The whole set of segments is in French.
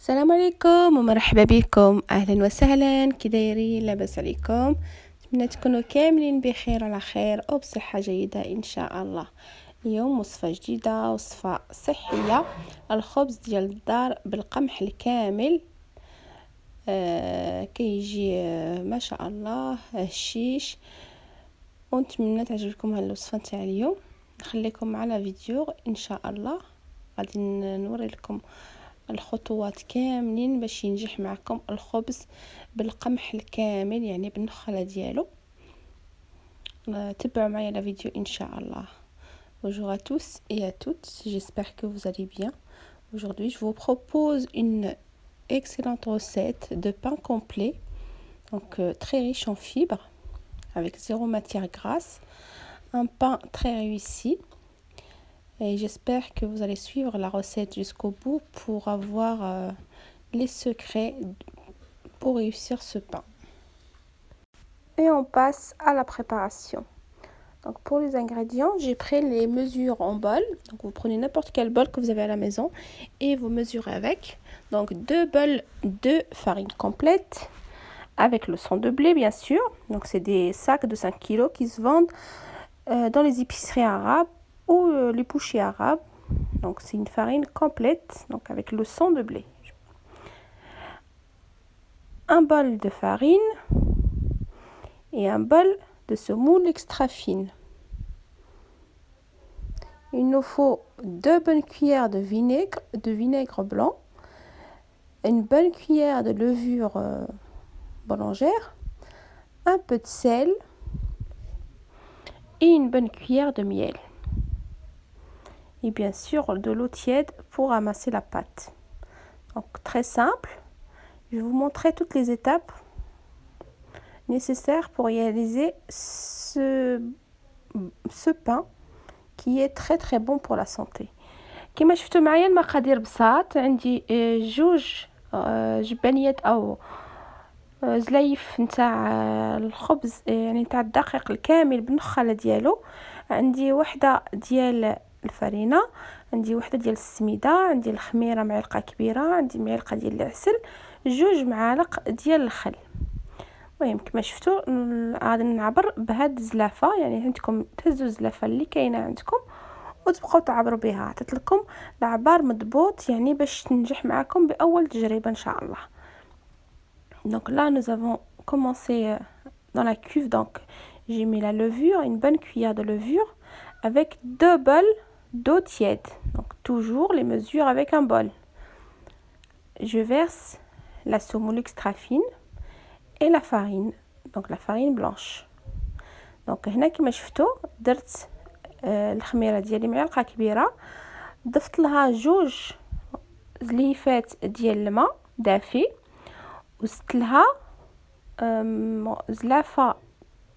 السلام عليكم ومرحبا بكم، اهلا وسهلا. كي دايرين؟ لاباس عليكم؟ نتمنى تكونوا كاملين بخير على خير وبصحه جيده ان شاء الله. اليوم وصفه جديده، وصفه صحيه، الخبز ديال الدار بالقمح الكامل. كيجي ما شاء الله هشيش، ونتمنى تعجبكم هاد الوصفه نتاع اليوم. نخليكم معنا فيديو ان شاء الله، غادي نوري لكم الخطوات كاملين باش ينجح معكم الخبز بالقمح الكامل، يعني بالنخله ديالو. تبعوا معايا la vidéo ان شاء الله. Bonjour à tous et à toutes, j'espère que vous allez bien. Aujourd'hui, je vous propose une excellente recette de pain complet, donc très riche en fibres, avec zéro matière grasse. Un pain très réussi. Et j'espère que vous allez suivre la recette jusqu'au bout pour avoir les secrets pour réussir ce pain. Et on passe à la préparation. Donc pour les ingrédients, j'ai pris les mesures en bol. Donc vous prenez n'importe quel bol que vous avez à la maison et vous mesurez avec. Donc 2 bols de farine complète avec le sang de blé bien sûr. Donc c'est des sacs de 5 kg qui se vendent dans les épiceries arabes ou les bouchers arabes. Donc c'est une farine complète, donc avec le sang de blé. Un bol de farine et un bol de semoule extra fine. Il nous faut 2 bonnes cuillères de vinaigre blanc, une bonne cuillère de levure boulangère, un peu de sel et une bonne cuillère de miel. Et bien sûr de l'eau tiède pour amasser la pâte. Donc très simple. Je vais vous montrer toutes les étapes nécessaires pour réaliser ce pain qui est très très bon pour la santé. كما شفتوا معايا المقادير بساط. عندي جوج جبانيات او زلايف نتاع الخبز، يعني نتاع الدقيق الكامل بالنخاله ديالو. عندي وحده ديال الفرينه، عندي وحده ديال السميده، عندي الخميره معلقه كبيره، عندي معلقه ديال العسل، جوج معالق ديال الخل. المهم كما شفتوا غادي نعبر بهاد الزلافه، يعني عندكم تهزوا الزلافه اللي كاينه عندكم وتبقاو تعبروا بها. عطيت لكم العبار مضبوط يعني باش تنجح معكم باول تجربه ان شاء الله. Donc là nous avons commencé dans la cuve. Donc j'ai mis la levure, une bonne cuillère de levure avec 2 bols d'eau tiède. Donc toujours les mesures avec un bol. Je verse la semoule extra fine et la farine, donc la farine blanche. Donc هنا كما شفتوا درت الخميره ديالي معلقه كبيره، ضفت لها جوج زليفات ديال الماء دافي، وزدت لها زلافه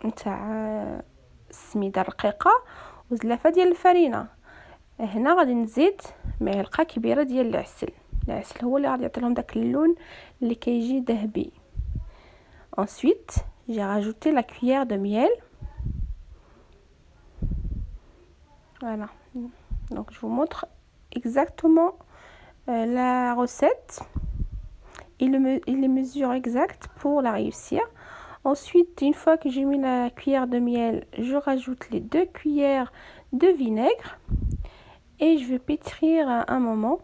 نتاع السميده رقيقه وزلافه ديال الفرينه. هنا غادي نزيد معلقه كبيره ديال العسل. العسل هو اللي غادي يعطي لهم داك اللون اللي كيجي ذهبي. Ensuite, j'ai rajouté la cuillère de miel. Voilà. Donc je vous montre exactement la recette et les mesures exactes pour la réussir. Ensuite, une fois que j'ai mis la cuillère de miel, je rajoute les 2 cuillères de vinaigre et je vais pétrir un moment.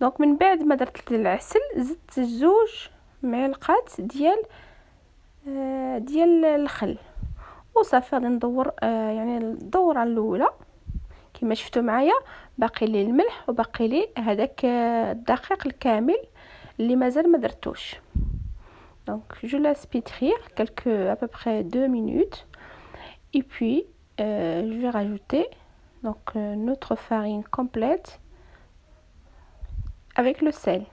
Donc من بعد ما درت العسل زدت جوج معلقات ديال الخل وصافي. غادي ندور يعني الدوره الاولى كما شفتوا معايا. باقي لي الملح وباقي لي هذاك الدقيق الكامل اللي مازال ما درتوش. Donc je laisse pétrir à peu près 2 minutes et puis je vais rajouter donc notre farine complète avec le sel.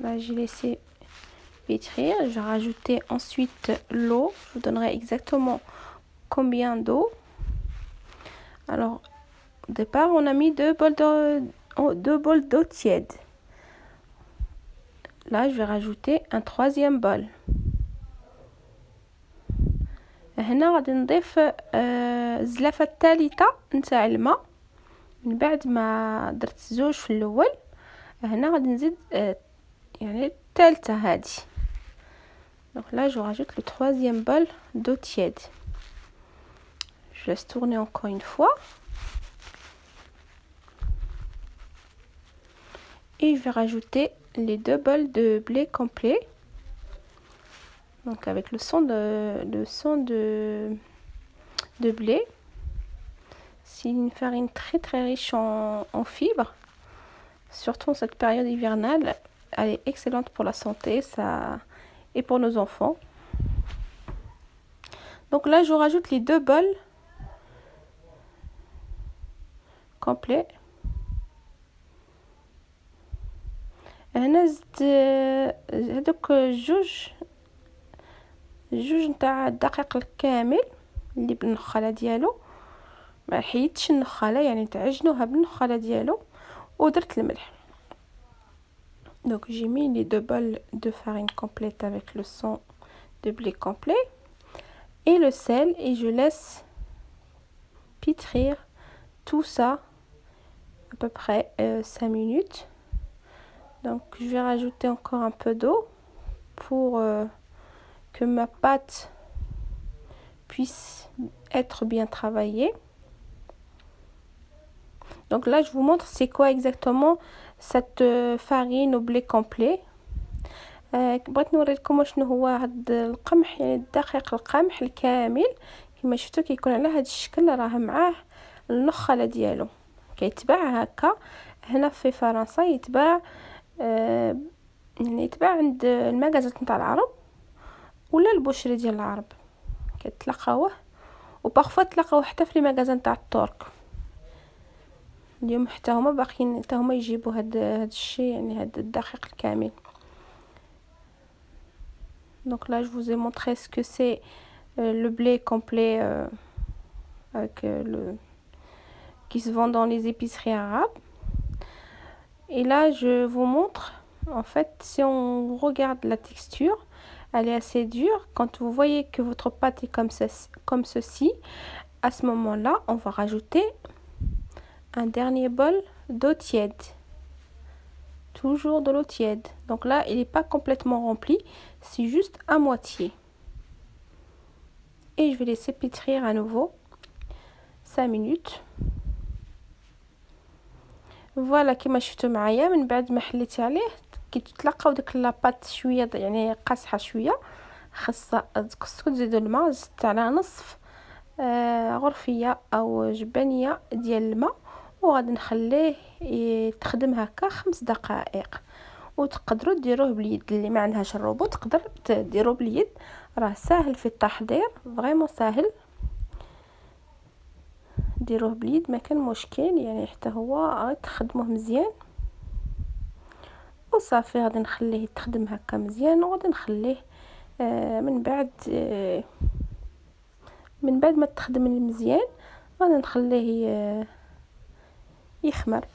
Là j'ai laissé pétrir. Je vais rajouter ensuite l'eau. Je vous donnerai exactement combien d'eau. Alors au départ on a mis 2 bols d'eau tiède. Là je vais rajouter un 3e bol. هنا غادي نضيف الزلافه الثالثه نتاع الماء من بعد ما درت زوج في الاول. هنا غادي نزيد يعني الثالثه هذه. Donc là je rajoute le troisième bol d'eau tiède. Je laisse tourner encore une fois. Et je vais rajouter les 2 bols de blé complet. Donc avec le son de blé. C'est une farine très très riche en fibres. Surtout en cette période hivernale. Elle est excellente pour la santé et pour nos enfants. Donc là je rajoute les 2 bols complets. هنا زدت هذوك جوج نتاع الدقيق الكامل اللي بالنخاله ديالو. ما حيدتش النخاله يعني تعجنوها بالنخاله ديالو ودرت الملح. Donc j'ai mis les 2 bols de farine complète avec le son de blé complet et le sel et je laisse pétrir tout ça à peu près 5 minutes. Donc je vais rajouter encore un peu d'eau pour que ma pâte puisse être bien travaillée. Donc là je vous montre c'est quoi exactement cette farine au blé complet. بغيت نوريكم شنو هو هاد القمح يعني الدقيق القمح الكامل كما شفتوا كيكون على هذا الشكل. راه معاه النخاله ديالو كيتباع هكا هنا في فرنسا يتباع يعني يتباع عند المغازات نتاع العرب ولا البوشري ديال العرب كتلقاوه وبارفو تلقاوه حتى في المغازات نتاع الترك. اليوم حتى هما باقيين حتى هما يجيبوا هاد الشيء يعني هاد الدقيق الكامل. Donc là je vous ai montré ce que c'est le blé complet avec qui se vend dans les épiceries arabes. Et là je vous montre en fait si on regarde la texture, elle est assez dure. Quand vous voyez que votre pâte est comme ceci, à ce moment-là on va rajouter un dernier bol d'eau tiède. Toujours de l'eau tiède. Donc là il n'est pas complètement rempli, c'est juste à moitié. Et je vais laisser pétrir à nouveau 5 minutes. فوالا كما شفتوا معايا من بعد ما حليت عليه كيتلقاو ديك لاباط شويه يعني قاصحه شويه خاصها تزيدوا الماء. زدت على نصف غرفيه او جبانيه ديال الماء وغادي نخليه يتخدم هكا 5 دقائق. وتقدروا ديروه باليد اللي ما عندهاش الروبو تقدر ديروه باليد راه ساهل في التحضير فريمون ساهل. ديروه باليد ما كان مشكل يعني حتى هو تخدموه مزيان وصافي. غادي نخليه يتخدم هكا مزيان وغادي نخليه من بعد ما تخدم مزيان غادي نخليه يخمر.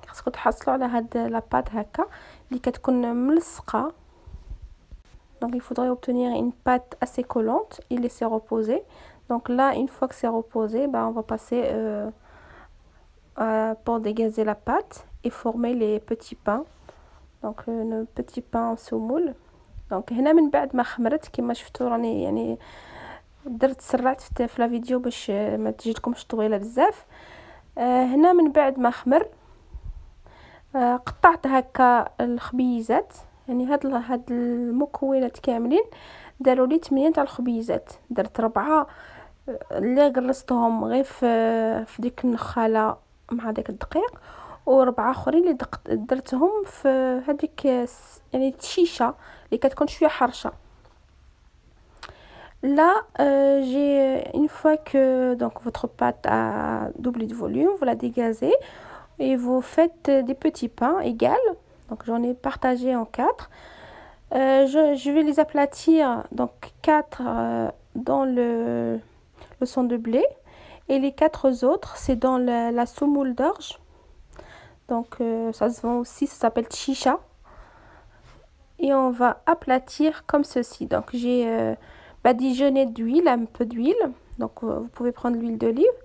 خاصكم تحصلوا على هاد لاباط هكا اللي كتكون ملصقه. Donc il faudrait obtenir une pâte assez collante et laisser reposer. Donc là une fois que c'est reposé, on va passer pour dégazer la pâte et former les petits pains. Donc le petit pain en semoule. Donc هنا من بعد ما خمرت كما شفتوا راني يعني سرعت في لا فيديو باش ما تجيكمش طويله بزاف. هنا من بعد ما خمر قطعت هكا الخبيزات يعني هاد المكونات كاملين داروا لي 8 تاع الخبيزات. درت 4 اللي قرصتهم غير في ديك النخاله مع داك الدقيق و4 اخرين اللي درتهم في هذيك يعني الشيشه اللي كتكون شويه حرشه. Là, une fois que donc votre pâte a doublé de volume, vous la dégazez et vous faites des petits pains égales. Donc j'en ai partagé en 4. Je vais les aplatir donc 4 dans le son de blé et les 4 autres c'est dans la semoule d'orge. Donc ça se vend aussi, ça s'appelle chicha. Et on va aplatir comme ceci. Donc j'ai badigeonnez d'huile, un peu d'huile. Donc vous pouvez prendre l'huile d'olive.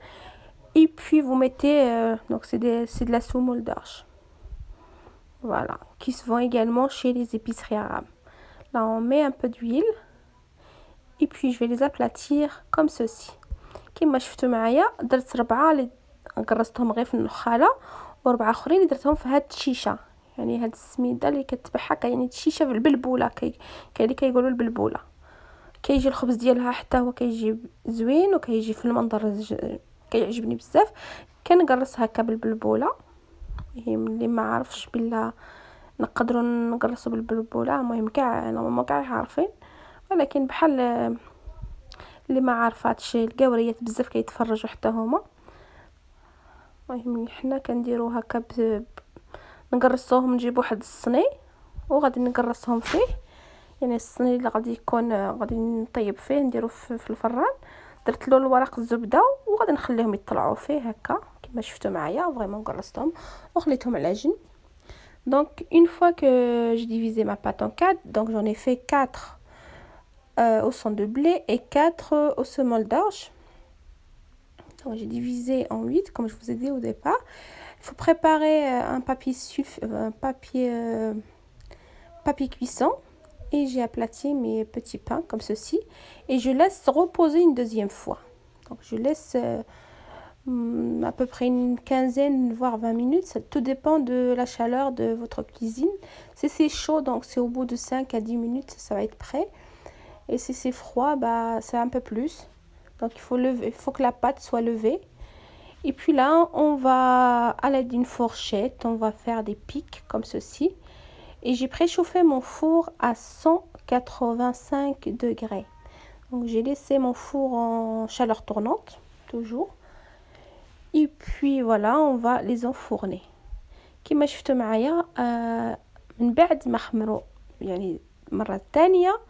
Et puis vous mettez, donc c'est de la semoule d'orge. Voilà, qui se vend également chez les épiceries arabes. Là on met un peu d'huile. Et puis je vais les aplatir comme ceci. كما شفتوا معايا درت 4 اللي قرصتهم غير في النخاله و4 اخرين اللي درتهم في هاد الشيشه، يعني هاد السميده اللي كتبعها يعني الشيشه في البلبوله، كاين اللي كيقولوا البلبوله. كيجي الخبز ديالها حتى هو كيجي زوين وكيجي في المنظر كيعجبني بزاف. كنقرص هكا بالبلبوله، اللي ما عارفش بلا نقدروا نقرصوا بالبلبوله، المهم كاع ما كاع عارفين، ولكن بحال اللي ما عارفاتش القوريات بزاف كيتفرجوا حتى هما. المهم حنا كنديرو هكا نقرصوهم، نجيب واحد الصني وغادي نقرصهم فيه، يعني الصني اللي غادي يكون غادي نطيب فيه نديرو في الفران. درت له الورق الزبده وغادي نخليهم يطلعوا فيه هكا كما شفتوا معايا. فريمون قرصتهم وخليتهم على جنب. Donc une fois que j'ai divisé ma pâte en 4, donc j'en ai fait 4 au son de blé et 4 au semoule d'orge. Donc j'ai divisé en 8 comme je vous ai dit au départ. Il faut préparer un papier cuisson, et j'ai aplati mes petits pains comme ceci et je laisse reposer une deuxième fois. Donc je laisse à peu près une quinzaine voire 20 minutes, ça tout dépend de la chaleur de votre cuisine. Si c'est chaud, donc c'est au bout de 5 à 10 minutes ça va être prêt, et si c'est froid, bah c'est un peu plus. Donc il faut que la pâte soit levée. Et puis là on va, à l'aide d'une fourchette, on va faire des pics comme ceci. Et j'ai préchauffé mon four à 185 degrés. Donc j'ai laissé mon four en chaleur tournante toujours. Et puis voilà, on va les enfourner. كما شفتوا معايا من بعد ما خمروا يعني المره الثانيه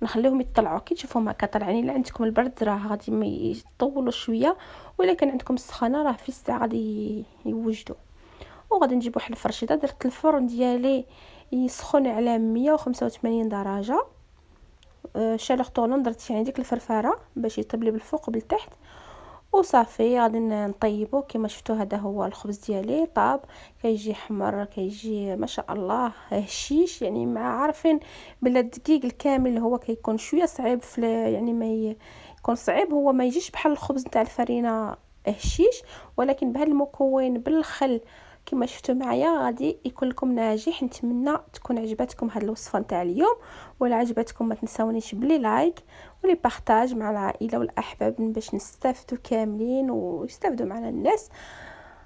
نخليهم يطلعوا. كي تشوفوا هكا طالعين، الا عندكم البرد راه غادي ما يطولوا شويه، ولا كان عندكم السخانه راه في الساعه غادي يوجدوا. وغادي نجيب واحد الفرشيطه. درت الفرن ديالي يسخن على 185 درجه شالور طونون. درت يعني ديك الفرفاره باش يطيب لي بالفوق وبالتحت وصافي. غادي نطيبو. كما شفتوا هذا هو الخبز ديالي طاب، كيجي حمر، كيجي ما شاء الله هشيش. يعني مع عارفين بلا الدقيق الكامل هو كيكون شويه صعيب في يعني ما يكون صعيب، هو ما يجيش بحال الخبز نتاع الفرينه هشيش، ولكن بهذا المكون بالخل كما شفتوا معايا غادي يكون لكم ناجح. نتمنى تكون عجبتكم هذه الوصفه نتاع اليوم، ولا عجبتكم ما تنساونيش بلي لايك ولي بارطاج مع العائله والاحباب باش نستافدوا كاملين ويستافدوا معنا الناس.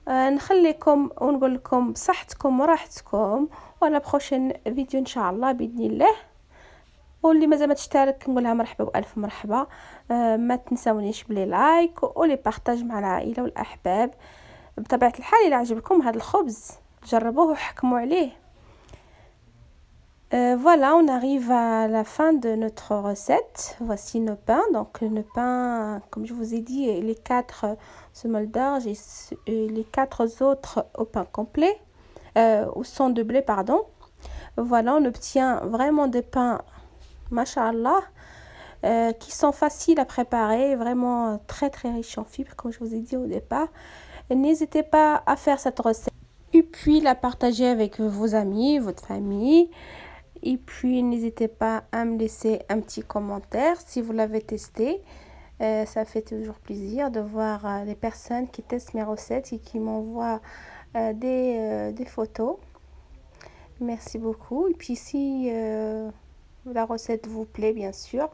نخليكم ونقول لكم بصحتكم وراحتكم، ولا بروشين فيديو ان شاء الله باذن الله. واللي مازال ما تشترك نقولها مرحبا والف مرحبا. ما تنساونيش بلي لايك ولي بارطاج مع العائله والاحباب. بطبيعه الحال الى عجبكم هذا الخبز جربوه وحكموا عليه. Voilà, on arrive à la fin de notre recette. Voici nos pains. Donc nos pains, comme je vous ai dit, les 4 semoule d'orge et les 4 autres au pain complet, au son de blé, pardon. Voilà, on obtient vraiment des pains, machallah, qui sont faciles à préparer, vraiment très très riches en fibres, comme je vous ai dit au départ. N'hésitez pas à faire cette recette et puis la partager avec vos amis, votre famille. Et puis n'hésitez pas à me laisser un petit commentaire si vous l'avez testé. Ça fait toujours plaisir de voir les personnes qui testent mes recettes et qui m'envoient des photos. Merci beaucoup. Et puis si la recette vous plaît, bien sûr,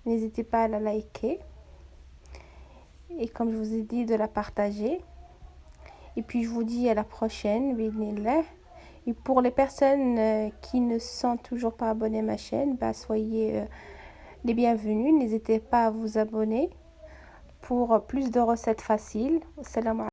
n'hésitez pas à la liker. Et comme je vous ai dit, de la partager. Et puis je vous dis à la prochaine, bismillah. Et pour les personnes qui ne sont toujours pas abonnées à ma chaîne, bah, soyez les bienvenus. N'hésitez pas à vous abonner pour plus de recettes faciles. Salam alaikum.